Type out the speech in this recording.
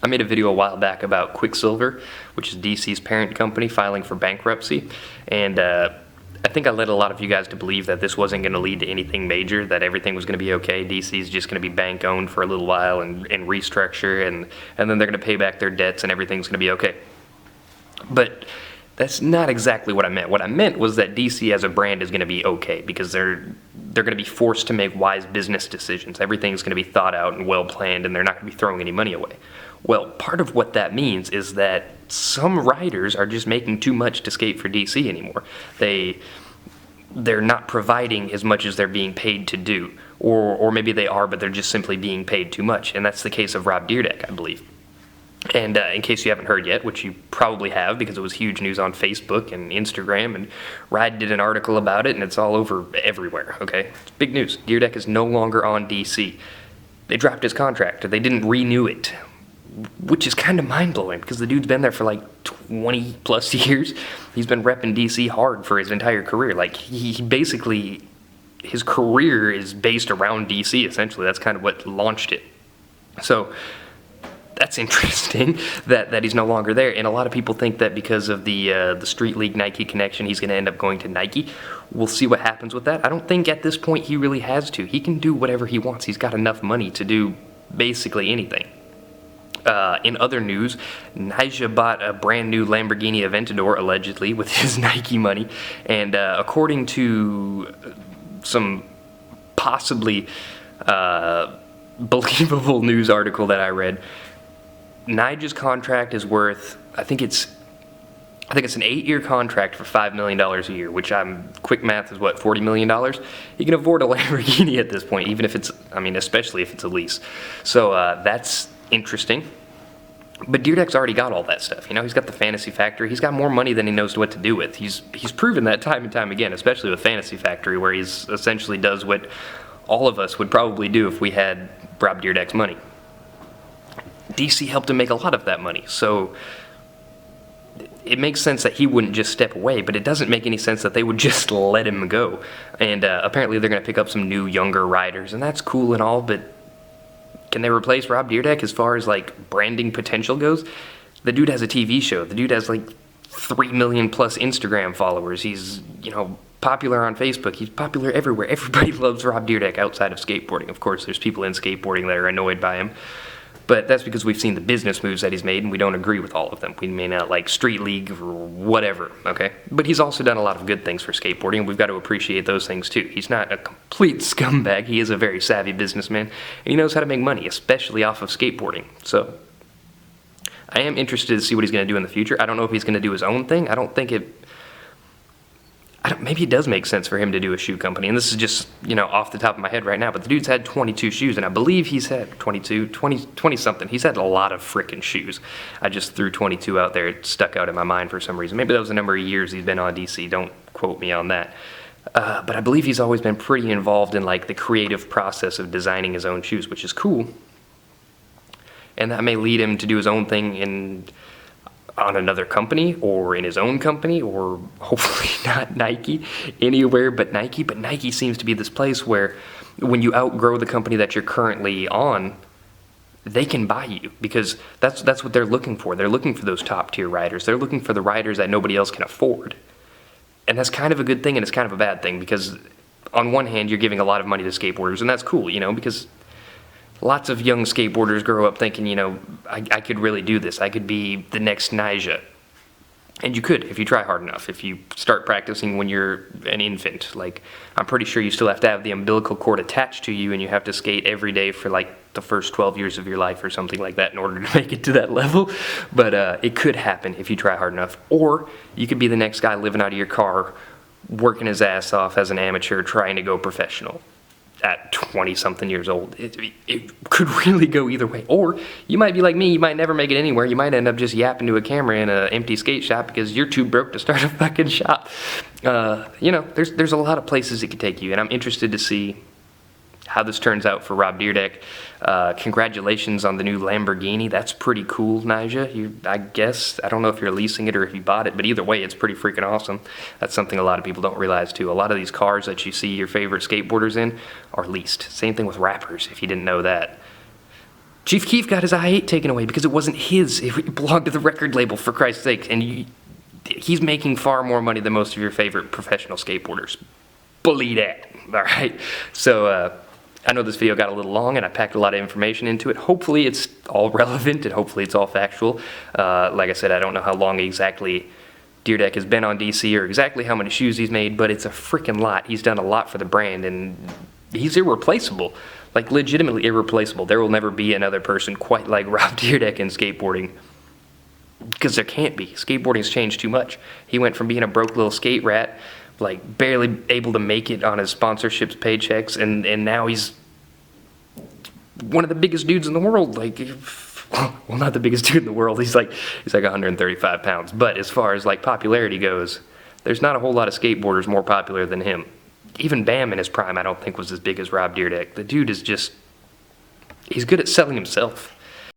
I made a video a while back about Quicksilver, which is DC's parent company, filing for bankruptcy, and I think I led a lot of you guys to believe that this wasn't going to lead to anything major, that everything was going to be okay. DC's just going to be bank owned for a little while and restructure, and then they're going to pay back their debts and everything's going to be okay. But that's not exactly what I meant. What I meant was that DC as a brand is going to be okay because they're going to be forced to make wise business decisions. Everything's going to be thought out and well planned, and they're not going to be throwing any money away. Well, part of what that means is that some writers are just making too much to skate for DC anymore. They're not providing as much as they're being paid to do, or maybe they are, but they're just simply being paid too much. And that's the case of Rob Dyrdek, I believe. And in case you haven't heard yet, which you probably have because it was huge news on Facebook and Instagram, and Ride did an article about it, and it's all over everywhere, okay? It's big news. Dyrdek is no longer on DC. They dropped his contract, or they didn't renew it, which is kind of mind-blowing because the dude's been there for like 20 plus years. He's been repping DC hard for his entire career. Like, he basically, his career is based around DC, essentially. That's kind of what launched it. So that's interesting that he's no longer there. And a lot of people think that because of the Street League Nike connection, he's going to end up going to Nike. We'll see what happens with that. I don't think at this point he really has to. He can do whatever he wants. He's got enough money to do basically anything. In other news, Nijah bought a brand new Lamborghini Aventador, allegedly, with his Nike money. And according to some possibly believable news article that I read, Nijah's contract is worth, I think it's an 8-year contract for $5 million a year, which quick math is what, $40 million? He can afford a Lamborghini at this point, even if especially if it's a lease. So that's interesting. But Dyrdek's already got all that stuff. He's got the Fantasy Factory. He's got more money than he knows what to do with. He's proven that time and time again, especially with Fantasy Factory, where he's essentially does what all of us would probably do if we had Rob Dyrdek's money. DC helped him make a lot of that money, so it makes sense that he wouldn't just step away, but it doesn't make any sense that they would just let him go. And apparently they're going to pick up some new, younger riders, and that's cool and all, but can they replace Rob Dyrdek as far as, like, branding potential goes? The dude has a TV show. The dude has, like, 3 million plus Instagram followers. He's, popular on Facebook. He's popular everywhere. Everybody loves Rob Dyrdek outside of skateboarding. Of course, there's people in skateboarding that are annoyed by him. But that's because we've seen the business moves that he's made, and we don't agree with all of them. We may not like Street League or whatever, okay? But he's also done a lot of good things for skateboarding, and we've got to appreciate those things too. He's not a complete scumbag. He is a very savvy businessman, and he knows how to make money, especially off of skateboarding. So I am interested to see what he's going to do in the future. I don't know if he's going to do his own thing. Maybe it does make sense for him to do a shoe company, and this is just, off the top of my head right now, but the dude's had 22 shoes, and I believe he's had 20-something. He's had a lot of frickin' shoes. I just threw 22 out there. It stuck out in my mind for some reason. Maybe that was the number of years he's been on DC. Don't quote me on that. But I believe he's always been pretty involved in, like, the creative process of designing his own shoes, which is cool. And that may lead him to do his own thing on another company, or in his own company, or hopefully not Nike, anywhere but Nike. But Nike seems to be this place where when you outgrow the company that you're currently on, they can buy you, because that's what they're looking for. They're looking for those top tier riders. They're looking for the riders that nobody else can afford. And that's kind of a good thing, and it's kind of a bad thing, because on one hand, you're giving a lot of money to skateboarders, and that's cool, because lots of young skateboarders grow up thinking, I could really do this. I could be the next Nijah. And you could, if you try hard enough. If you start practicing when you're an infant. Like, I'm pretty sure you still have to have the umbilical cord attached to you, and you have to skate every day for, like, the first 12 years of your life or something like that in order to make it to that level. But it could happen if you try hard enough. Or you could be the next guy living out of your car, working his ass off as an amateur, trying to go professional at 20-something years old. It could really go either way. Or you might be like me, you might never make it anywhere. You might end up just yapping to a camera in an empty skate shop because you're too broke to start a fucking shop. There's a lot of places it could take you, and I'm interested to see how this turns out for Rob Dyrdek. Congratulations on the new Lamborghini. That's pretty cool, Nijah. I guess, I don't know if you're leasing it or if you bought it, but either way, it's pretty freaking awesome. That's something a lot of people don't realize too. A lot of these cars that you see your favorite skateboarders in are leased. Same thing with rappers, if you didn't know that. Chief Keef got his I-8 taken away because it wasn't his. It belonged to the record label, for Christ's sake. And he's making far more money than most of your favorite professional skateboarders. Believe that. All right. So I know this video got a little long, and I packed a lot of information into it. Hopefully it's all relevant, and hopefully it's all factual. Like I said, I don't know how long exactly Dyrdek has been on DC or exactly how many shoes he's made, but it's a freaking lot. He's done a lot for the brand, and he's irreplaceable. Like, legitimately irreplaceable. There will never be another person quite like Rob Dyrdek in skateboarding, because there can't be. Skateboarding's changed too much. He went from being a broke little skate rat, like barely able to make it on his sponsorships, paychecks, and now he's one of the biggest dudes in the world. Like, well, not the biggest dude in the world. He's like 135 pounds. But as far as like popularity goes, there's not a whole lot of skateboarders more popular than him. Even Bam in his prime, I don't think was as big as Rob Dyrdek. The dude is just, he's good at selling himself.